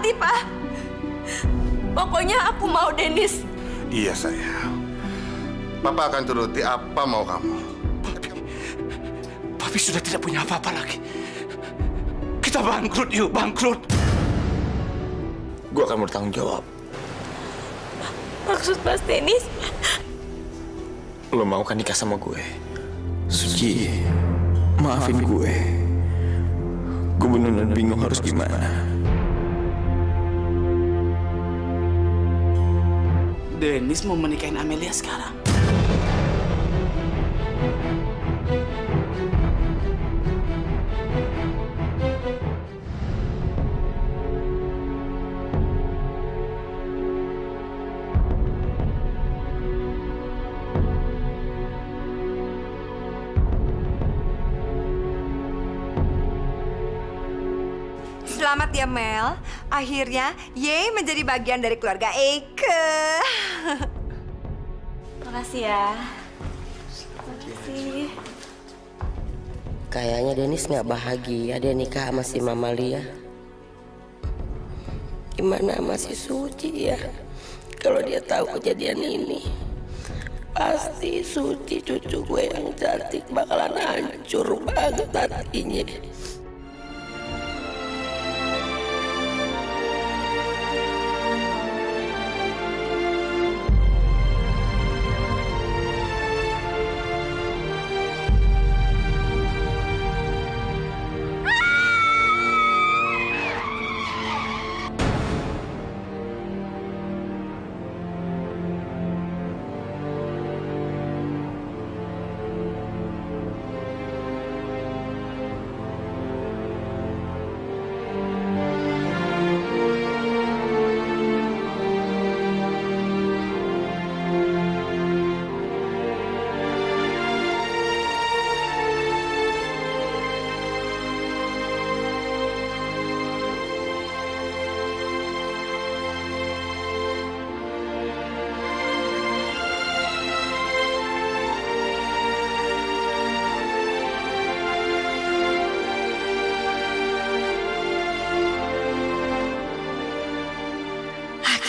hati, Pak. Pokoknya aku mau Dennis. Iya, sayang. Papa akan turuti apa mau kamu. Papi sudah tidak punya apa-apa lagi. Kita bangkrut, yuk, bangkrut. Gue akan bertanggung jawab. Maksud Mas Dennis? Lo mau kan nikah sama gue? Suci, maafin gue. Gue bener-bener bingung harus gimana. Dennis mau menikahin Amelia sekarang. Selamat ya Mel, akhirnya Ye menjadi bagian dari keluarga Eike. Makasih ya. Makasih. Kayaknya Dennis nggak bahagia dia nikah sama si Mama Lia. Gimana masih Suci ya? Kalau dia tahu kejadian ini, pasti Suci cucu gue yang cantik bakalan hancur banget hatinya.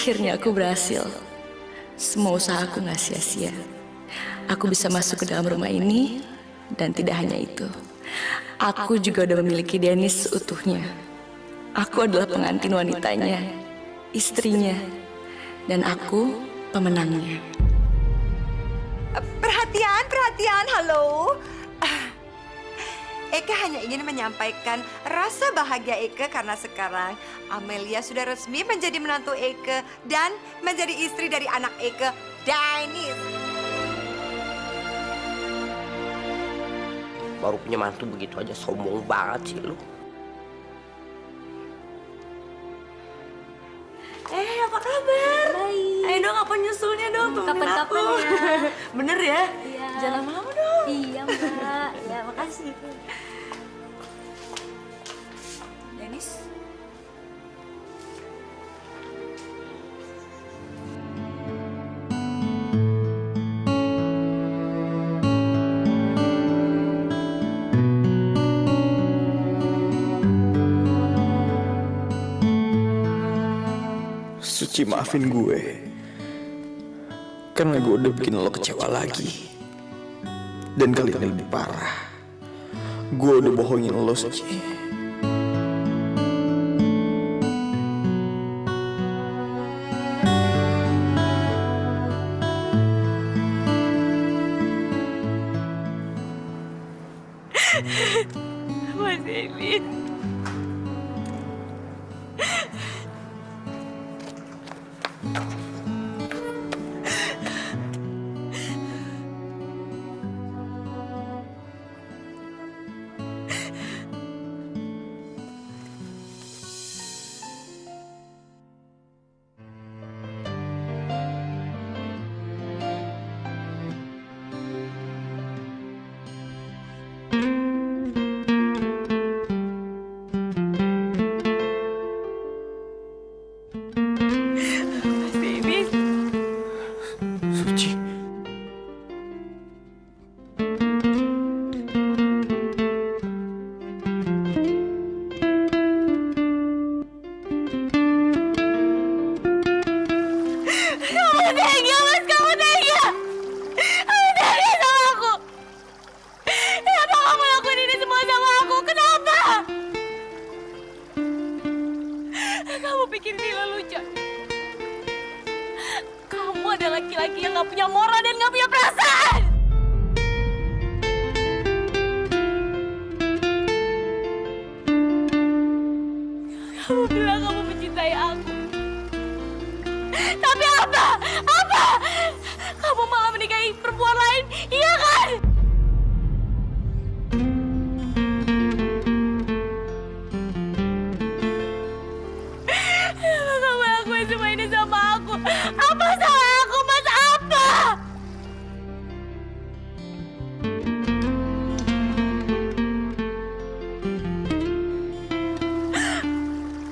Akhirnya aku berhasil. Semua usaha aku nggak sia-sia. Aku bisa masuk ke dalam rumah ini, dan tidak hanya itu. Aku juga udah memiliki Dennis seutuhnya. Aku adalah pengantin wanitanya, istrinya, dan aku pemenangnya. Perhatian, halo. Eke hanya ingin menyampaikan rasa bahagia Eke karena sekarang Amelia sudah resmi menjadi menantu Eke dan menjadi istri dari anak Eke, Dennis. Baru punya mantu begitu aja sombong banget sih lu. Apa kabar? Baik. Ayo dong, apa nyusulnya dong? Kapan-kapan ya. Bener ya? Iya. Jangan lama-lama dong. Iya Mbak. Ya makasih. Dennis. Suci, maafin gue. Karena gue udah bikin lo kecewa lagi. Dan kali ini lebih parah. Gue udah bohongin lo, Suci. Mas Dennis. Suci. adalah laki-laki yang gak punya moral dan gak punya perasaan. Kamu bilang kamu mencintai aku. Tapi apa? Apa? Kamu malah menikahi perempuan lain, iya kan? Kamu lakuin semua ini sama aku. Apa salah aku, Mas? Apa?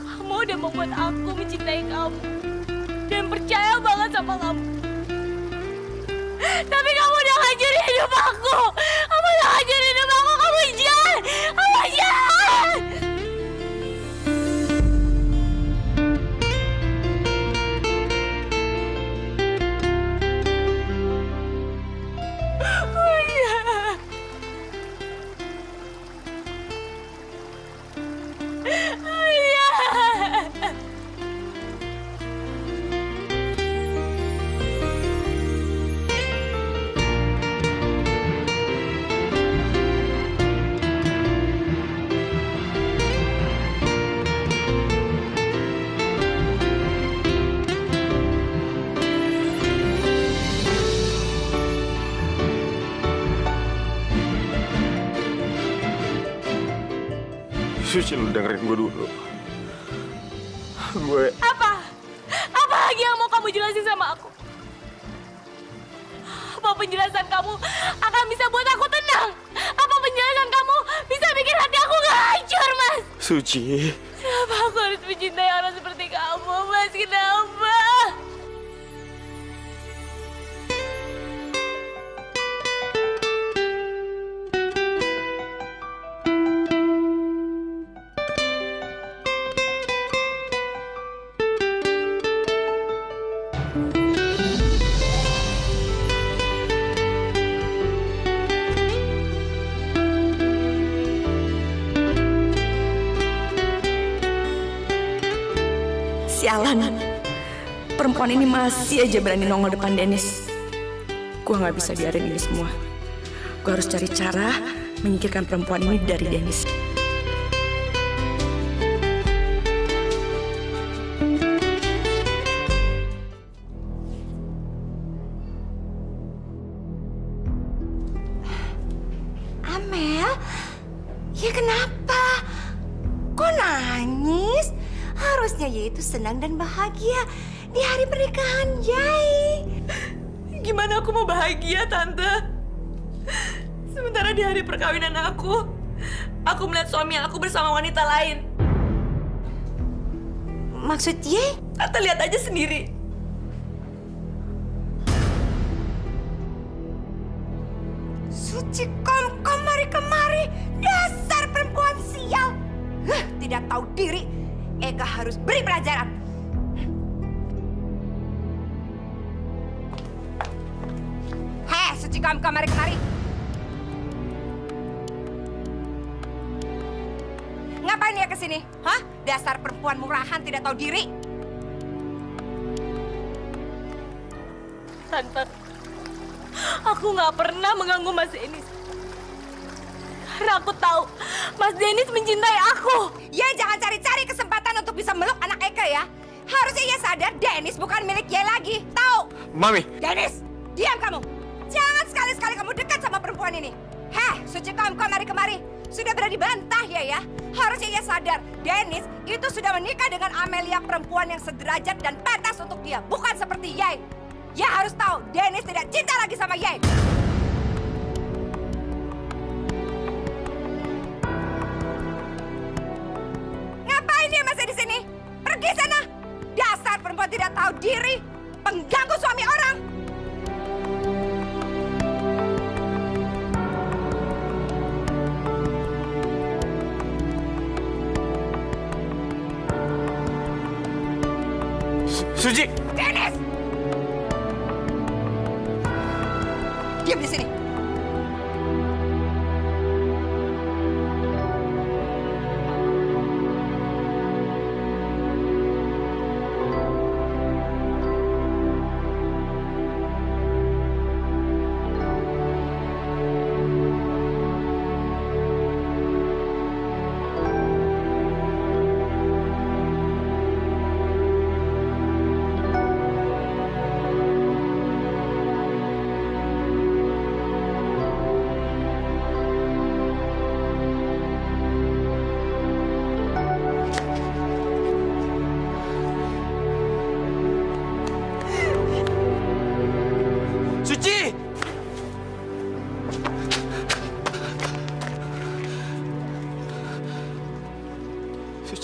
Kamu udah membuat aku mencintai kamu dan percaya banget sama kamu. Tapi kamu udah hancurin hidup aku. Kamu udah hancurin hidup aku. Kamu jahat. Kamu jahat. Oh iya. Oh iya. Suci, lu dengerin gue dulu. Apa? Apa lagi yang mau kamu jelasin sama aku? Apa penjelasan kamu akan bisa buat aku tenang? Apa penjelasan kamu bisa bikin hati aku gak hancur, Mas? Suci. Kenapa aku harus mencintai orang seperti kamu, Mas? Kenapa? Sialan, perempuan ini masih aja berani nongol depan Dennis. Gue gak bisa biarin ini semua. Gue harus cari cara menyingkirkan perempuan ini dari Dennis. Amel, ya kenapa? Kok nangis? Harusnya Ye itu senang dan bahagia di hari pernikahan Yai. Gimana aku mau bahagia, Tante? Sementara di hari perkawinan aku melihat suami aku bersama wanita lain. Maksud Ye? Tante lihat aja sendiri. Suci kom kemari, dasar perempuan sial. Tidak tahu diri. Eka harus beri pelajaran. Hei, Suci kom kemari. Ngapain dia kesini? Hah? Dasar perempuan murahan tidak tahu diri. Tante, aku nggak pernah mengganggu Mas Dennis. Karena aku tahu Mas Dennis mencintai aku. Ya jangan cari-cari kesempatan untuk bisa meluk anak Eka ya. Harusnya ia sadar Dennis bukan milik Ye lagi. Tahu? Mami. Dennis, diam kamu. Jangan sekali-sekali kamu dekat sama perempuan ini. Heh, Suci kemari. Sudah berani bantah ya. Harusnya ia sadar Dennis itu sudah menikah dengan Amelia, perempuan yang sederajat dan pantas untuk dia. Bukan seperti Ye. Ye harus tahu Dennis tidak cinta lagi sama Ye. Ngapain dia masih di sini? Pergi sana. Dasar perempuan tidak tahu diri. Pengganggu suami orang. Suci. Dennis! Diam di sini.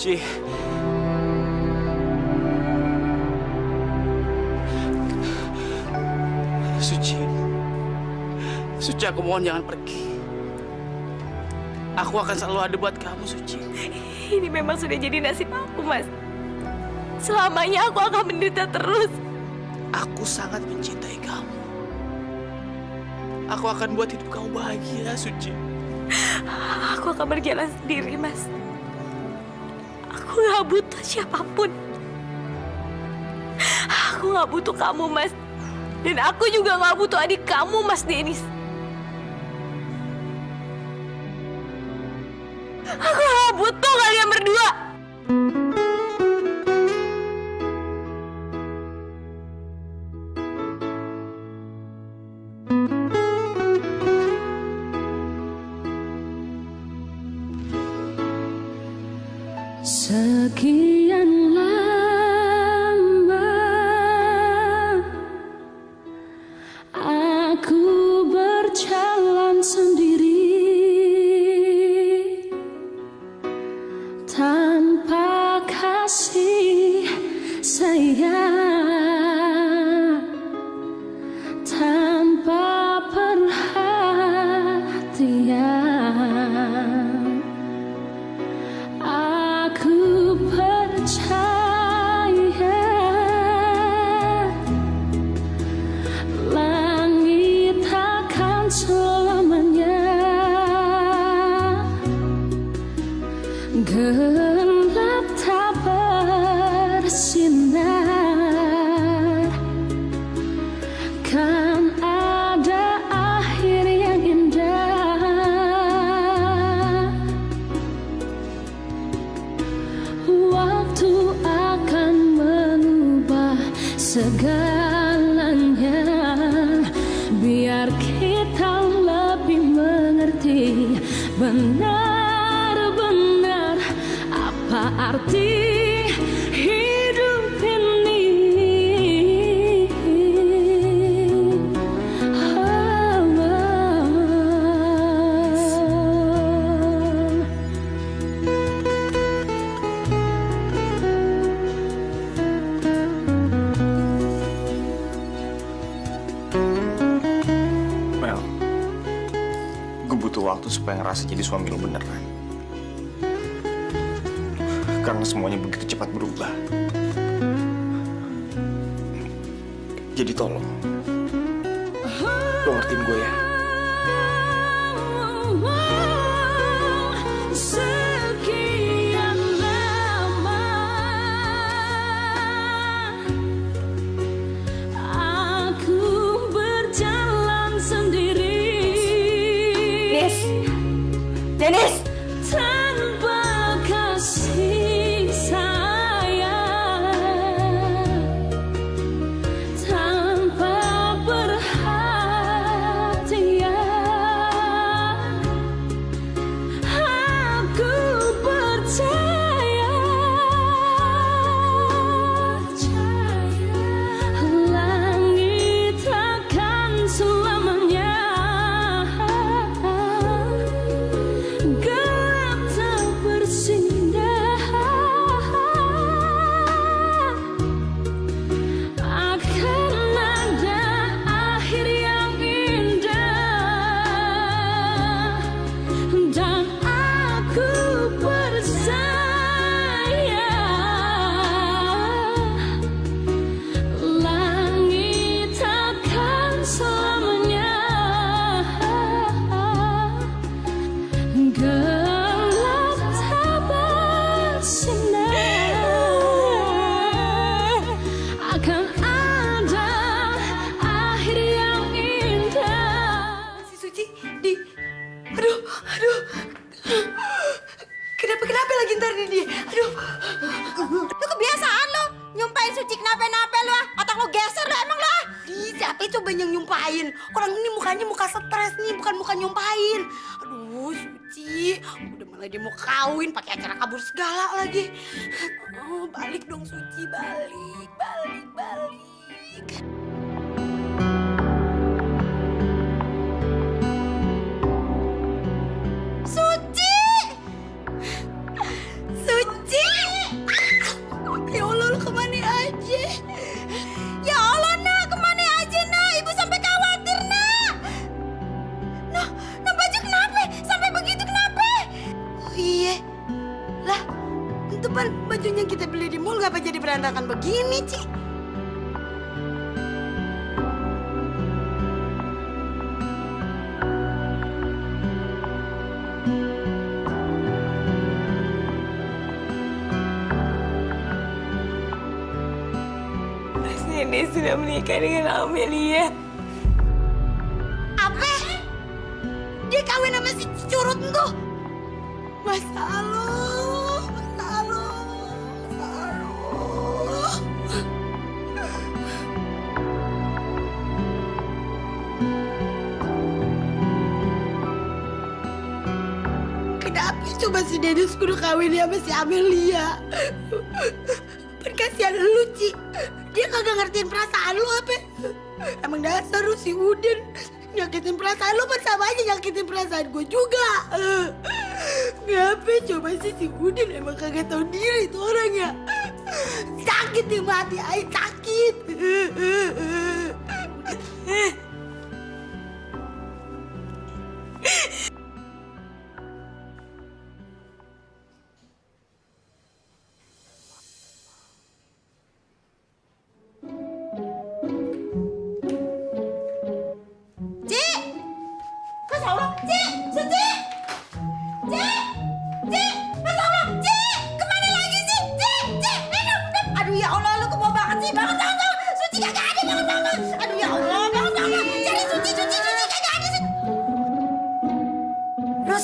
Suci. Suci. Suci, aku mohon jangan pergi. Aku akan selalu ada buat kamu, Suci. Ini memang sudah jadi nasib aku, Mas. Selamanya aku akan menderita terus. Aku sangat mencintai kamu. Aku akan buat hidup kamu bahagia, Suci. Aku akan berjalan sendiri, Mas. Aku gak butuh siapapun. Aku gak butuh kamu, Mas. Dan aku juga gak butuh adik kamu, Mas Dennis. Aku gak butuh kalian berdua. Sekian lama aku berjalan sendiri tanpa kasih sayang, tanpa perhatian. Aku percaya langit akan selamanya gelap tak bersinar, kan ada akhir yang indah. Waktu akan mengubah segalanya, biar kita lebih mengerti benar-benar apa arti hidup ini. Mel, gue butuh waktu supaya ngerasa jadi suami lo beneran. Karena semuanya begitu cepat berubah. Jadi tolong, lo ngertiin gue ya. Sekian lama aku berjalan sendiri Dennis! tanpa kasih sayang, tanpa perhatian. Aku percaya langit akan selamanya gelap tak bersinar, akan ada akhir yang indah. Dan aku percaya langit akan selamanya gelap tak bersinar, akan ada akhir yang indah. Si Suci, aduh. Kenapa lagi ntar ini dia? Aduh. Itu kebiasaan lo, nyumpain Suci kenapa-napa lo ah. Otak lo geser lo emang lo ah. Siapa itu yang nyumpain? Orang ini mukanya muka stres nih, bukan muka nyumpain. Aduh, Suci, udah malah dia mau kawin pakai acara kabur segala lagi. Oh, balik dong Suci, balik. Suci! begini, Ci? Mas Dennis sudah menikah dengan Amelia. Apa? Dia kawin sama si curut tuh. Mas Halo. Kenapa coba si Dennis kudu kawin sama si Amelia? Kan kasihan lu, Ci. Dia kagak ngertiin perasaan lu apa? Emang dasar lu si Udin. Nyakitin perasaan lu kan sama aja nyakitin perasaan gue juga. Ngapa coba sih si Udin emang kagak tahu diri tuh orangnya. Sakit di mati, ay sakit.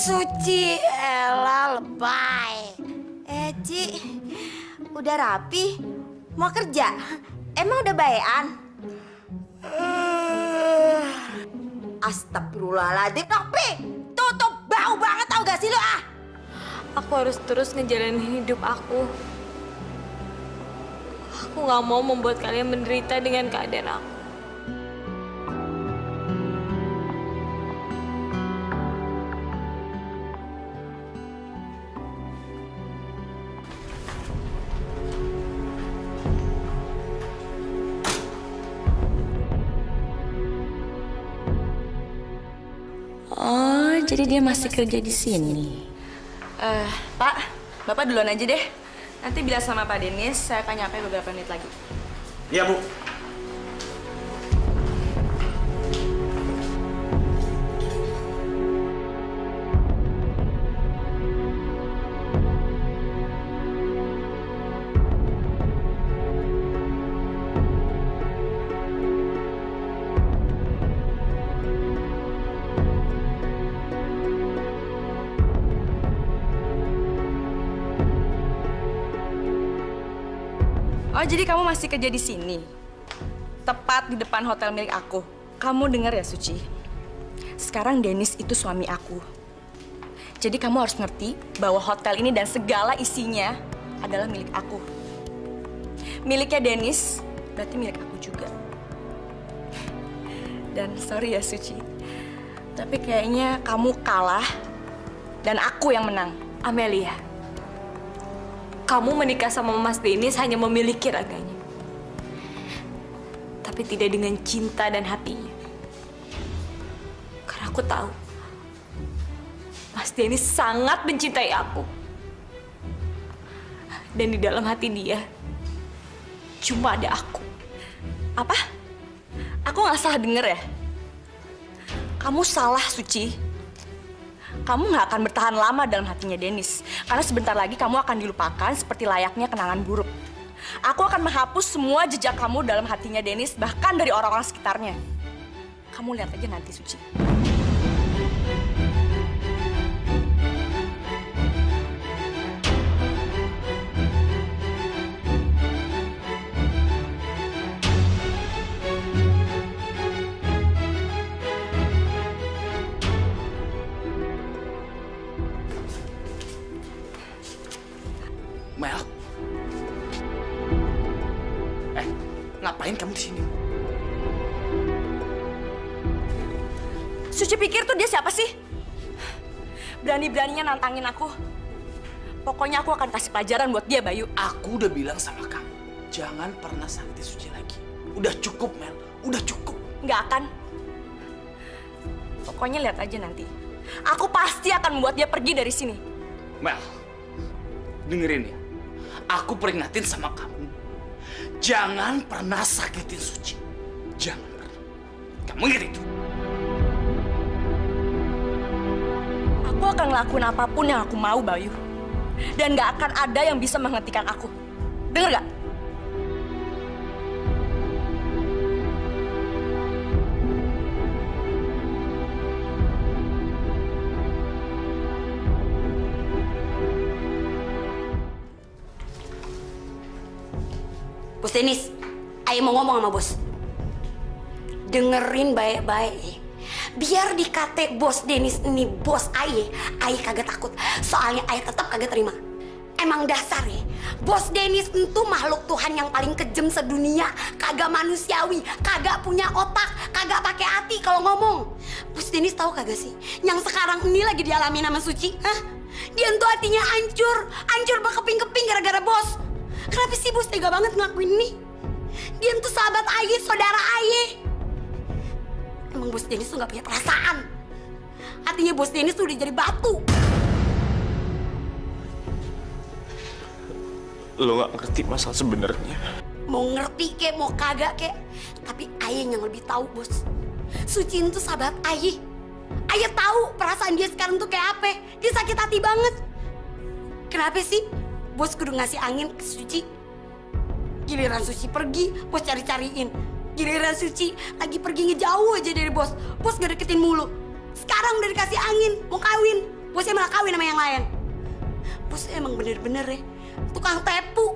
Suci, elah lebay. Ci, udah rapi, mau kerja? Emang udah bayan? Astagfirullahaladzim, Nopi! Tutup, bau banget tau gak sih lo ah? Aku harus terus ngejalanin hidup aku. Aku gak mau membuat kalian menderita dengan keadaan aku. Oh, jadi dia masih kerja di sini. Pak, Bapak duluan aja deh. Nanti bilang sama Pak Dennis, saya akan nyampe beberapa menit lagi. Iya, Bu. Oh, jadi kamu masih kerja di sini? Tepat di depan hotel milik aku. Kamu dengar ya, Suci? Sekarang Dennis itu suami aku. Jadi kamu harus ngerti bahwa hotel ini dan segala isinya adalah milik aku. Miliknya Dennis, berarti milik aku juga. Dan sorry ya, Suci. Tapi kayaknya kamu kalah dan aku yang menang. Amelia, kamu menikah sama Mas Dennis hanya memiliki raganya. Tapi tidak dengan cinta dan hatinya. Karena aku tahu, Mas Dennis sangat mencintai aku. Dan di dalam hati dia, cuma ada aku. Apa? Aku nggak salah denger ya? Kamu salah, Suci. Kamu nggak akan bertahan lama dalam hatinya Dennis. Karena sebentar lagi kamu akan dilupakan seperti layaknya kenangan buruk. Aku akan menghapus semua jejak kamu dalam hatinya Dennis, bahkan dari orang-orang sekitarnya. Kamu lihat aja nanti, Suci. Mel. Ngapain kamu di sini? Suci pikir tuh dia siapa sih? Berani-beraninya nantangin aku. Pokoknya aku akan kasih pelajaran buat dia, Bayu. Aku udah bilang sama kamu, jangan pernah sakiti Suci lagi. Udah cukup, Mel. Udah cukup. Nggak akan. Pokoknya lihat aja nanti. Aku pasti akan membuat dia pergi dari sini. Mel, dengerin ya. Aku peringatin sama kamu. Jangan pernah sakitin Suci. Jangan pernah. Kamu ingat itu? Aku akan ngelakuin apapun yang aku mau, Bayu. Dan gak akan ada yang bisa menghentikan aku. Dengar gak? Bos Dennis, Ayo mau ngomong sama bos. Dengerin baik-baik. Biar dikate bos Dennis ini bos Aye kagak takut. Soalnya Aye tetap kagak terima. Emang dasar ya, bos Dennis itu makhluk Tuhan yang paling kejam sedunia. Kagak manusiawi, kagak punya otak, kagak pakai hati kalau ngomong. Bos Dennis tahu kagak sih, yang sekarang ini lagi dialami sama Suci? Hah? Dia tuh hatinya hancur berkeping-keping gara-gara bos. Kenapa sih bos tega banget ngelakuin ini? Dia tuh sahabat Aye, saudara Aye. Emang bos Dennis tuh gak punya perasaan. Hatinya bos Dennis tuh udah jadi batu. Lo gak ngerti masalah sebenarnya. Mau ngerti kek, mau kagak kek, tapi Aye yang lebih tahu bos. Suci itu sahabat Aye. Aye tahu perasaan dia sekarang tuh kayak apa. Dia sakit hati banget. Kenapa sih bos kudu ngasih angin ke Suci? Giliran Suci pergi, bos cari-cariin. Giliran Suci lagi pergi ngejauh aja dari bos, bos gak deketin mulu. Sekarang udah dikasih angin, mau kawin, bosnya malah kawin sama yang lain. Bos emang bener-bener ya tukang tepu.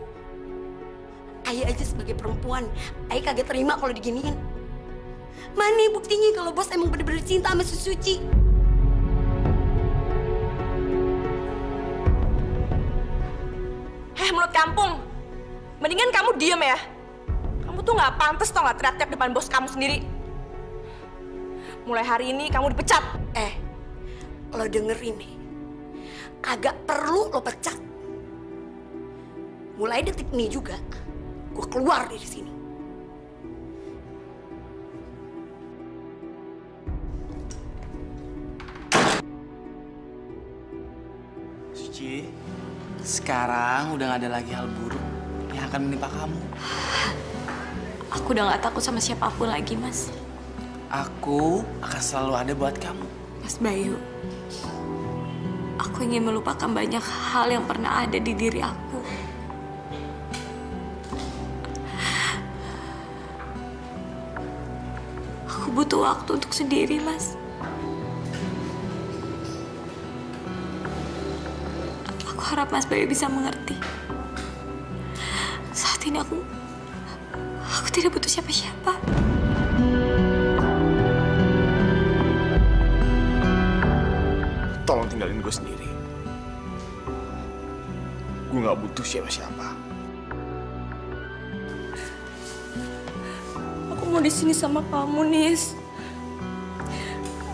Aye aja sebagai perempuan, Aye kagak terima kalau diginiin. Mana buktinya kalau bos emang bener-bener cinta sama Suci? Mulut kampung, mendingan kamu diem ya. Kamu tuh nggak pantas tau nggak teriak-teriak depan bos kamu sendiri. Mulai hari ini kamu dipecat. Lo dengerin nih, kagak perlu lo pecat. Mulai detik ini juga, gue keluar dari sini. Suci, sekarang udah gak ada lagi hal buruk yang akan menimpa kamu. Aku udah gak takut sama siapapun lagi, Mas. Aku akan selalu ada buat kamu. Mas Bayu, aku ingin melupakan banyak hal yang pernah ada di diri aku. Aku butuh waktu untuk sendiri, Mas. Aku harap Mas Bayu bisa mengerti. Saat ini aku tidak butuh siapa-siapa. Tolong tinggalin gue sendiri. Gue gak butuh siapa-siapa. Aku mau di sini sama kamu, Nis.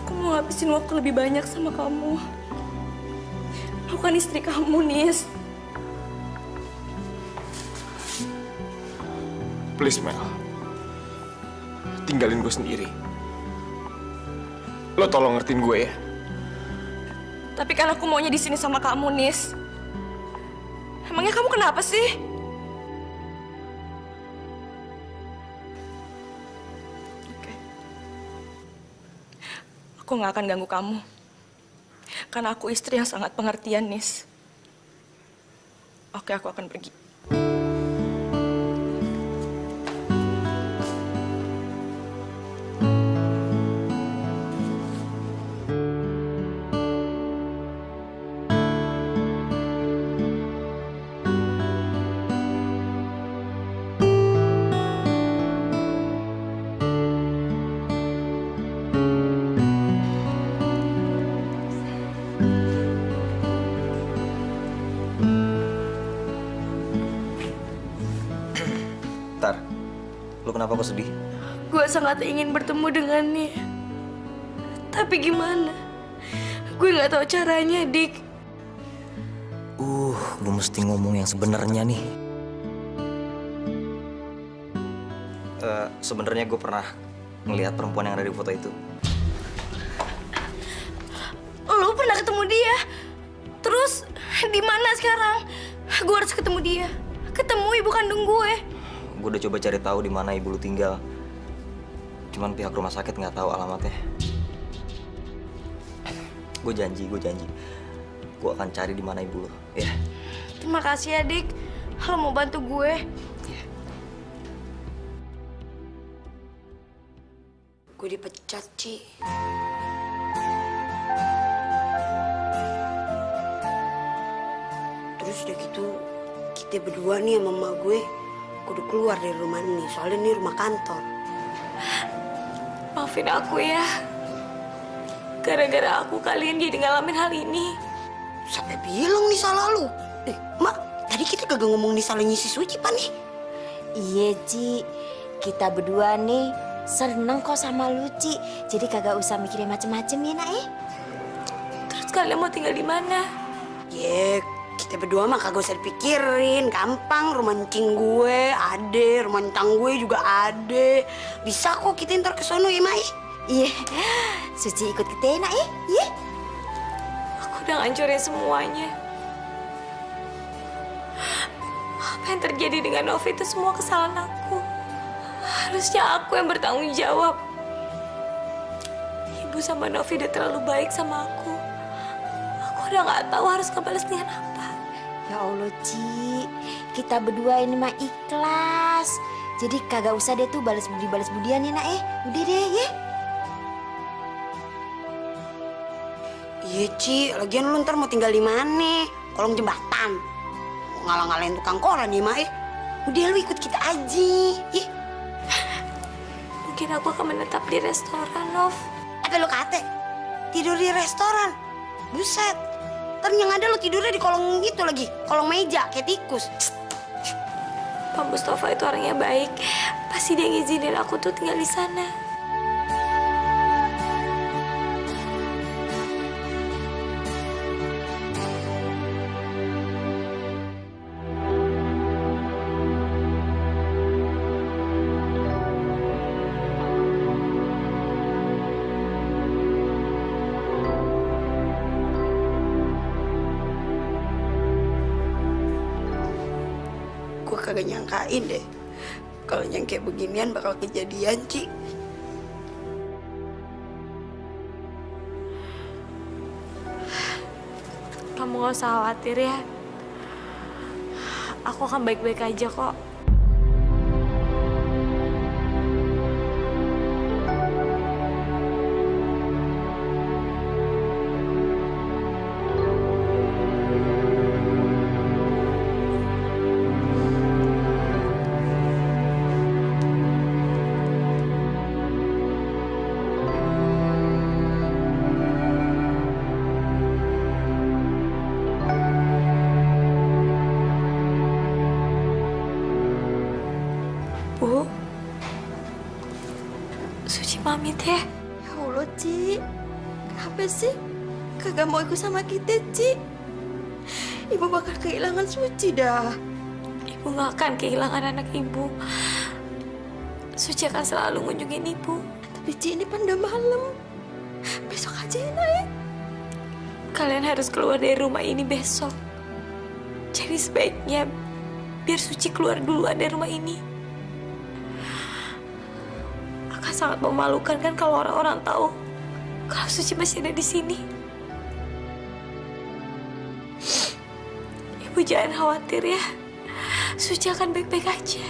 Aku mau ngabisin waktu lebih banyak sama kamu. Aku kan istri kamu, Nis. Please, Mel. Tinggalin gue sendiri. Lo tolong ngertiin gue ya. Tapi kan aku maunya di sini sama kamu, Nis. Emangnya kamu kenapa sih? Oke. Aku nggak akan ganggu kamu. Karena aku istri yang sangat pengertian, Nis. Oke, aku akan pergi. Tar, lu kenapa kok sedih? Gue sangat ingin bertemu dengannya. Tapi gimana? Gue nggak tahu caranya, Dik. Lu mesti ngomong yang sebenarnya nih. Sebenarnya gue pernah ngelihat perempuan yang ada di foto itu. Lo pernah ketemu dia? Terus di mana sekarang? Gue harus ketemu dia. Ketemu ibu kandung gue. Gue udah coba cari tahu di mana ibu lu tinggal. Cuman pihak rumah sakit nggak tahu alamatnya. Gue janji. Gue akan cari di mana ibu lu. Ya. Terima kasih ya, Dik. Lo mau bantu gue. Gue dipecat, Ci. Terus udah gitu, kita berdua nih sama emak gue kudu keluar dari rumah ini. Soalnya ini rumah kantor. Maafin aku ya. Gara-gara aku kalian jadi ngalamin hal ini. Sampai bilang nih salah lu. Mak, tadi kita kagak ngomong nih salahnya si Suci, Pak nih. Iya, Ci. Kita berdua nih seneng kok sama lu, Ci. Jadi kagak usah mikirin macem-macem ya, Nak, ya. Terus kalian mau tinggal di mana? Kita berdua mah kagak usah dipikirin. Gampang, rumah encing gue ada, rumah entang gue juga ada. Bisa kok kita ntar ke sono ya, Mak. Iya. Suci ikut kita, Nak, ya. Iya. Aku udah ngancurin semuanya. Apa yang terjadi dengan Novi itu semua kesalahan aku. Harusnya aku yang bertanggung jawab. Ibu sama Novi udah terlalu baik sama aku. Aku udah nggak tahu harus ngebalas dengan apa. Ya Allah, Ci. Kita berdua ini mah ikhlas. Jadi kagak usah deh tuh balas budian ya, Nak, ya. Udah deh, ya. Iya, Ci. Lagian lu ntar mau tinggal di mana? Kolong jembatan. Ngalang-ngalain tukang koran ya, Mak, ya. Udah lu ikut kita aja. Ih. Mungkin aku akan menetap di restoran, Nov. Apa lu kate? Tidur di restoran? Buset. Ntar yang ada lu tidurnya di kolong itu lagi. Kolong meja, kayak tikus. Pak Mustafa itu orangnya baik. Pasti dia ngizinin aku tuh tinggal di sana. Gue kagak nyangkain deh kalau yang kayak beginian bakal kejadian, Ci. Kamu gak usah khawatir ya. Aku akan baik-baik aja kok. Bu, Suci pamit ya. Ya Allah, Ci. Kenapa sih kagak mau ikut sama kita, Ci? Ibu bakal kehilangan Suci dah. Ibu gak akan kehilangan anak ibu. Suci akan selalu ngunjungin ibu. Tapi Ci, ini kan udah malam. Besok aja ya, Nak, ya. Kalian harus keluar dari rumah ini besok. Jadi sebaiknya biar Suci keluar duluan dari rumah ini. Akan sangat memalukan kan kalau orang-orang tahu kalau Suci masih ada di sini. Ibu jangan khawatir ya. Suci akan baik-baik aja.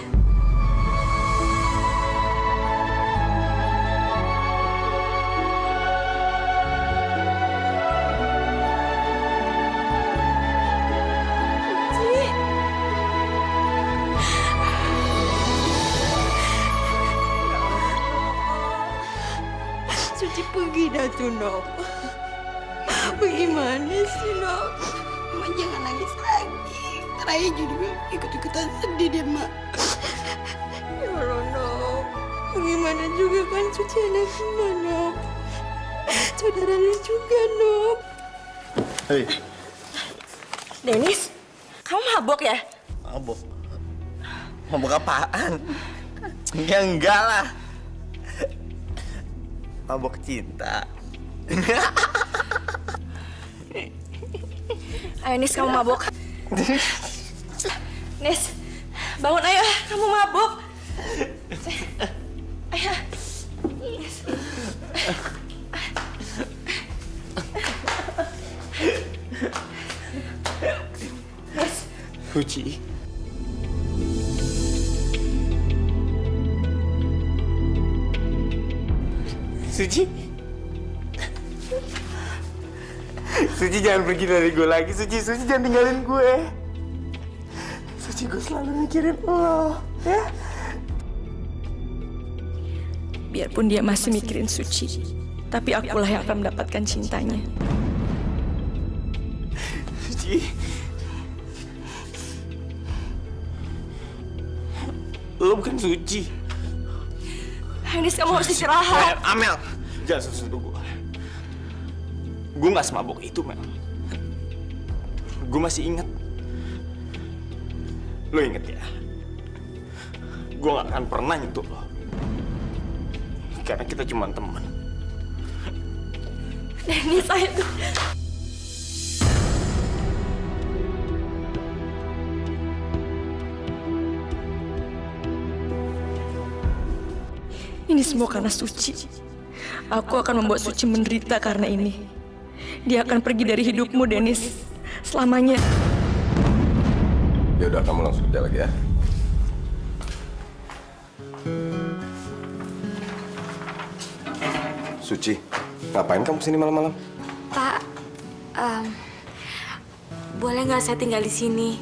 Suci pergi dah tuh, Nok. Bagaimana sih, Nok? Mak jangan nangis lagi. Raya juga ikut-ikutan sedih deh, Mak. Ya Allah, Nok. Bagaimana juga kan Suci anak Mak, Nok. Saudara lu juga, Nok. Hei. Dennis, kamu mabok ya? Mabok? Mabok apaan? Ya enggak lah. Mabok cinta. Ayo Nis, kamu mabok. Nis, bangun ayo, kamu mabok. Suci. Suci. Suci jangan pergi dari gue lagi, Suci. Suci jangan tinggalin gue. Suci, gue selalu mikirin lo, ya. Biarpun dia masih mikirin Suci, tapi akulah yang akan mendapatkan cintanya. Suci. Lo bukan Suci. Hanis, kamu harus istirahat. Amel, jangan sentuh gue. Gue gak semabuk itu, Mel. Gue masih ingat. Lo inget ya? Gue gak akan pernah nyentuh lo. Karena kita cuma teman. Dennis, saya tuh... Ini semua karena Suci. Aku akan membuat Suci menderita karena ini. Dia akan pergi dari hidupmu, Dennis. Selamanya. Ya udah, kamu langsung kerja lagi ya. Suci, ngapain kamu kesini malam-malam? Pak, boleh nggak saya tinggal di sini?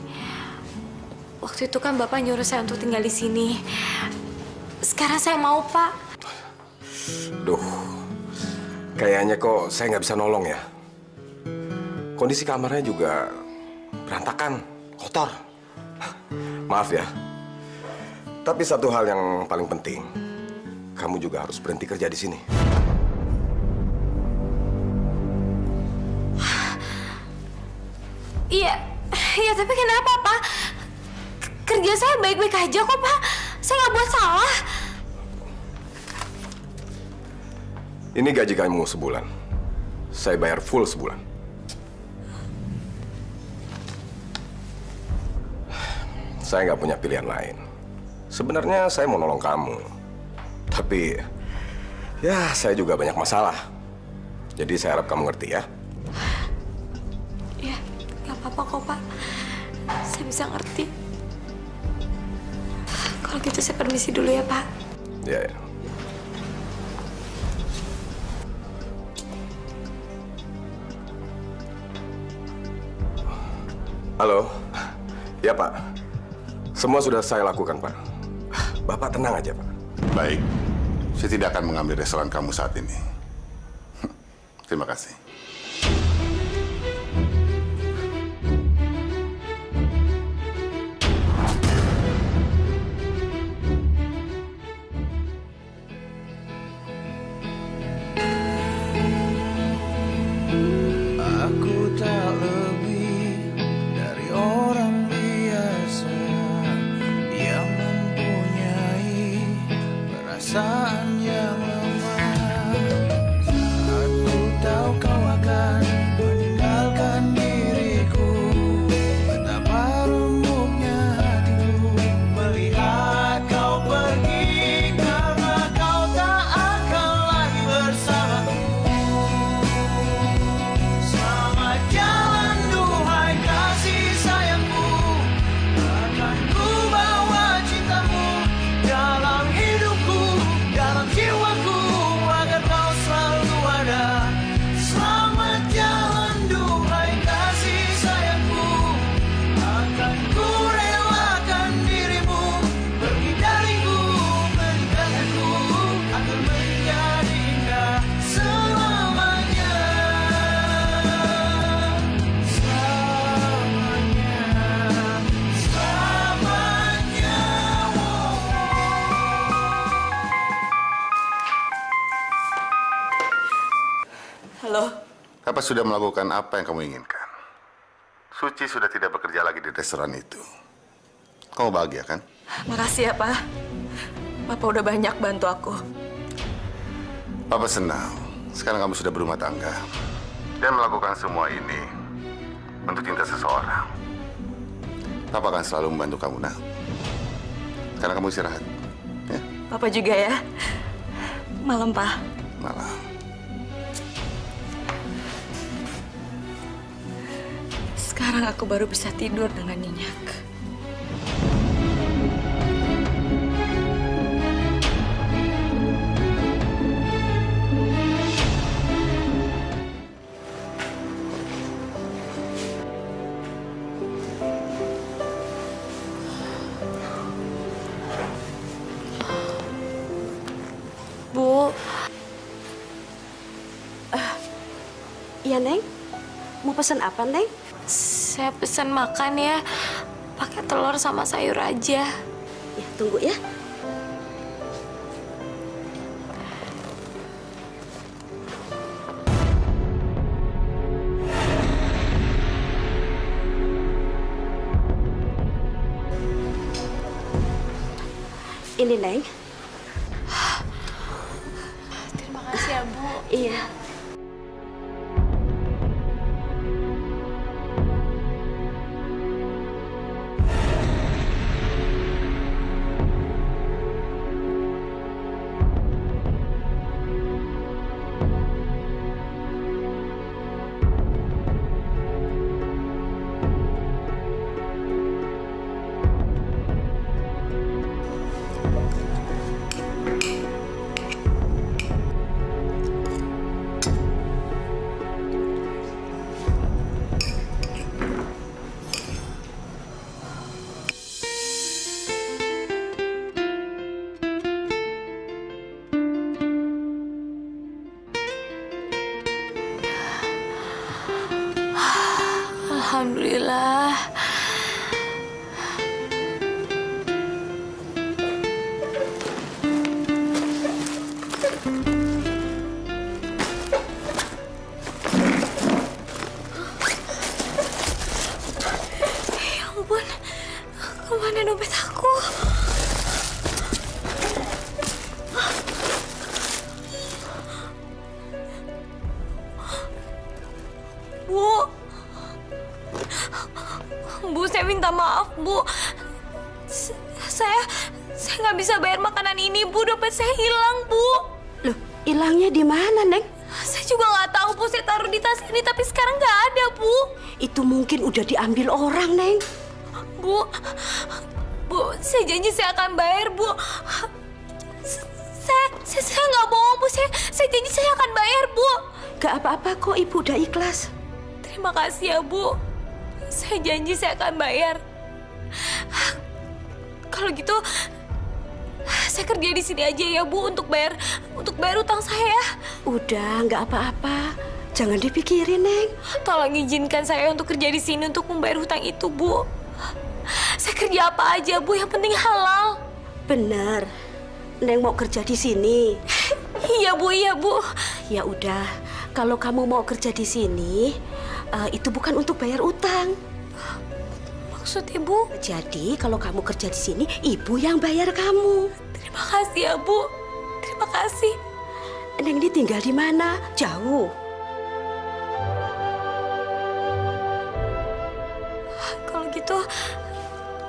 Waktu itu kan Bapak nyuruh saya untuk tinggal di sini. Sekarang saya mau, Pak. Duh, kayaknya kok saya nggak bisa nolong ya. Kondisi kamarnya juga berantakan, kotor. Maaf ya. Tapi satu hal yang paling penting, kamu juga harus berhenti kerja di sini. Iya, tapi kenapa, Pak? Kerja saya baik-baik aja kok, Pak. Saya nggak buat salah. Ini gaji kamu sebulan. Saya bayar full sebulan. Saya nggak punya pilihan lain. Sebenarnya saya mau nolong kamu. Tapi, ya saya juga banyak masalah. Jadi saya harap kamu ngerti ya. Ya, nggak apa-apa kok, Pak. Saya bisa ngerti. Kalau gitu saya permisi dulu ya, Pak. Ya, ya. Halo. Ya, Pak. Semua sudah saya lakukan, Pak. Bapak tenang aja, Pak. Baik. Saya tidak akan mengambil restoran kamu saat ini. Terima kasih. Aku tak lebih dari orang biasa yang mempunyai perasaan yang lemah. Saat ku tahu kau akan meninggalkan diriku, betapa remuknya hatiku melihat kau pergi, karena kau tak akan lagi bersamaku. Selamat jalan duhai kasih sayangku, akan ku bawa cintamu dalam hidupku, dalam jiwaku, agar kau selalu ada. Selamat jalan duhai kasih sayangku, akan ku relakan dirimu pergi dariku, meninggalkanku akan menjadi indah selamanya. Halo. Papa sudah melakukan apa yang kamu inginkan. Suci sudah tidak bekerja lagi di restoran itu. Kamu bahagia kan? Makasih ya, Pak. Papa udah banyak bantu aku. Papa senang. Sekarang kamu sudah berumah tangga. Dan melakukan semua ini untuk cinta seseorang. Papa akan selalu membantu kamu, nak. Sekarang kamu istirahat. Papa juga ya. Malam, Pak. Malam. Sekarang aku baru bisa tidur dengan nyenyak. Bu, Iya, Neng. Mau pesan apa, Neng? saya pesan makan ya. Pakai telur sama sayur aja. Ya, tunggu ya. Ini, Neng. Terima kasih ya, Bu. Iya. Alhamdulillah. Ya ampun, kemana dompet aku? Bu, saya minta maaf, Bu. Saya nggak bisa bayar makanan ini, Bu. Dompet saya hilang, Bu. Loh, hilangnya di mana, Neng? Saya juga nggak tahu, Bu. Saya taruh di tas ini, tapi sekarang nggak ada, Bu. Itu mungkin udah diambil orang, Neng. Bu, saya janji saya akan bayar, Bu. Saya nggak bohong, Bu. Saya janji saya akan bayar, Bu. Gak apa-apa kok, Ibu udah ikhlas. Terima kasih ya, Bu. Saya janji saya akan bayar. Kalau gitu, saya kerja di sini aja ya, Bu, untuk bayar utang saya. Udah, nggak apa-apa. Jangan dipikirin, Neng. Tolong izinkan saya untuk kerja di sini untuk membayar hutang itu, Bu. Saya kerja apa aja, Bu, yang penting halal. Benar. Neng mau kerja di sini. Iya, Bu, iya, Bu. Ya udah, kalau kamu mau kerja di sini, itu bukan untuk bayar utang. Maksudnya, Bu? Jadi kalau kamu kerja di sini, Ibu yang bayar kamu. Terima kasih ya, Bu. Terima kasih. Neng ini tinggal di mana? Jauh. Kalau gitu,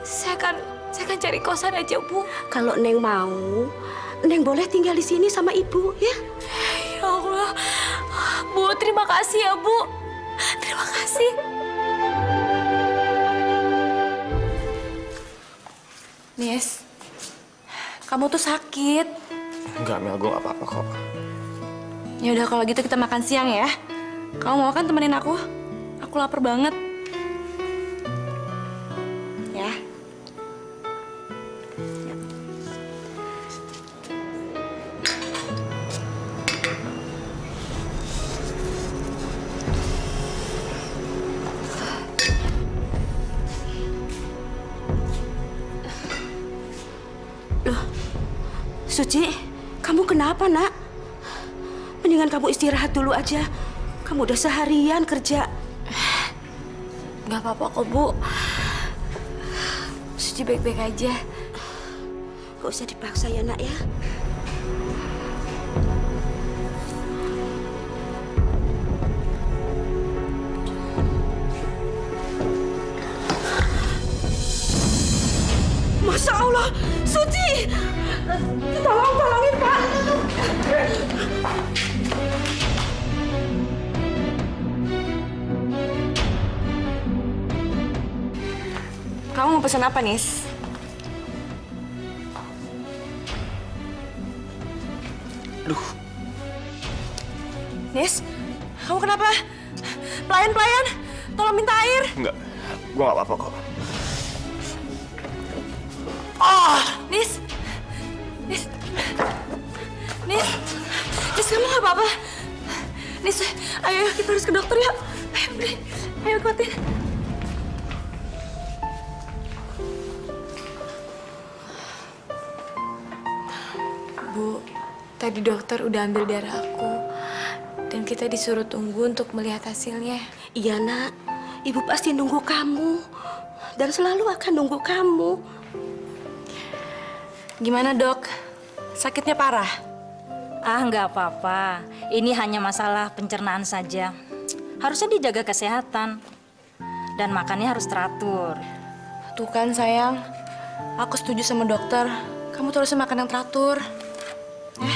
saya akan cari kosan aja, Bu. Kalau Neng mau, Neng boleh tinggal di sini sama Ibu, ya? Ya Allah. Bu, terima kasih ya, Bu. Terima kasih. Nis, kamu tuh sakit. Enggak, Mel, gue gak apa-apa kok. Ya udah kalau gitu kita makan siang ya. Kamu mau kan temenin aku? Aku lapar banget. Ya. Loh, Suci, kamu kenapa, Nak? Mendingan kamu istirahat dulu aja. Kamu udah seharian kerja. Gak apa-apa kok, Bu. Suci baik-baik aja. Gak usah dipaksa ya, Nak, ya. Masya Allah, Suci! Tolongin, Pak. Kamu mau pesan apa, Nis? Aduh. Nis, kamu kenapa? Pelayan, tolong minta air. Enggak, gua nggak apa-apa kok. Nis, kamu nggak apa-apa? Nis, ayo kita harus ke dokter ya. Ayo kuatin. Bu, tadi dokter udah ambil darah aku. Dan kita disuruh tunggu untuk melihat hasilnya. Iya nak, ibu pasti nunggu kamu. Dan selalu akan nunggu kamu. Gimana dok? Sakitnya parah? Nggak apa-apa. Ini hanya masalah pencernaan saja. Harusnya dijaga kesehatan. Dan makannya harus teratur. Tuh kan sayang, aku setuju sama dokter. Kamu terusnya makan yang teratur. Ya.